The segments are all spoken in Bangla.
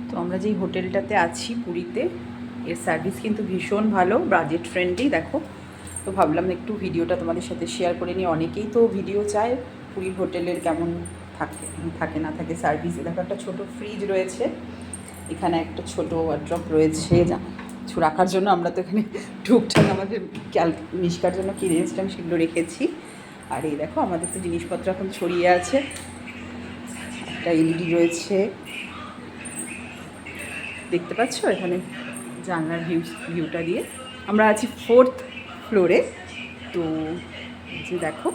তো আমরা যেই হোটেলটাতে আছি পুরীতে, এর সার্ভিস কিন্তু ভীষণ ভালো, বাজেট ফ্রেন্ডলি। দেখো, তো ভাবলাম একটু ভিডিওটা তোমাদের সাথে শেয়ার করে নিই। অনেকেই তো ভিডিও চায় পুরীর হোটেলের কেমন থাকে না থাকে সার্ভিস। দেখো, একটা ছোটো ফ্রিজ রয়েছে, এখানে একটা ছোটো ওয়ার্ড্রপ রয়েছে কিছু রাখার জন্য। আমরা তো এখানে টুকটাক আমাদের মিষ্কার জন্য কিনে এনেছিলাম, সেগুলো রেখেছি। আর এই দেখো, আমাদের তো জিনিসপত্র এখন ছড়িয়ে আছে। একটা এলইডি রয়েছে, দেখতে পাচ্ছ এখানে জানলার ভিউটা দিয়ে। আমরা আছি 4th ফ্লোরে। তো যে দেখো,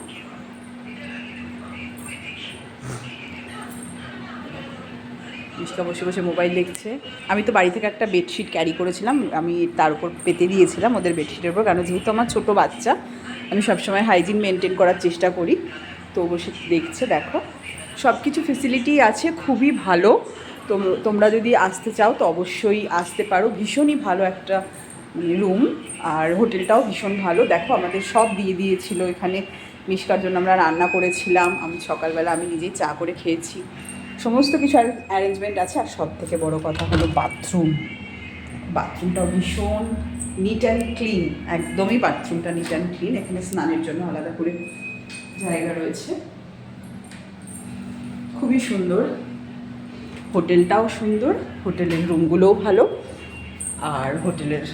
মিষ্কা বসে বসে মোবাইল দেখছে। আমি তো বাড়ি থেকে একটা বেডশিট ক্যারি করেছিলাম, আমি তার উপর পেতে দিয়েছিলাম ওদের বেডশিটের উপর, কারণ যেহেতু আমার ছোটো বাচ্চা, আমি সবসময় হাইজিন মেনটেন করার চেষ্টা করি। তো বসে দেখছে। দেখো, সব কিছু ফেসিলিটি আছে, খুবই ভালো। তোমরা যদি আসতে চাও তো অবশ্যই আসতে পারো। ভীষণই ভালো একটা রুম, আর হোটেলটাও ভীষণ ভালো। দেখো, আমাদের সব দিয়ে দিয়েছিল এখানে। মিষ্কার জন্য আমরা রান্না করেছিলাম, আমি সকালবেলা আমি নিজেই চা করে খেয়েছি। সমস্ত কিছু অ্যারেঞ্জমেন্ট আছে। আর সব থেকে বড়ো কথা হলো বাথরুমটাও ভীষণ নিট অ্যান্ড ক্লিন। একদমই বাথরুমটা নিট অ্যান্ড ক্লিন। এখানে স্নানের জন্য আলাদা করে জায়গা রয়েছে। খুবই সুন্দর, হোটেলটাও সুন্দর, হোটেলের রুমগুলোও ভালো, আর হোটেলের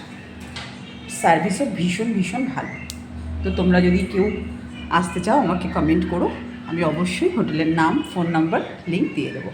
সার্ভিসও ভীষণ ভীষণ ভালো। তো তোমরা যদি কেউ আসতে চাও আমাকে কমেন্ট করো, আমি অবশ্যই হোটেলের নাম, ফোন নাম্বার, লিঙ্ক দিয়ে দেবো।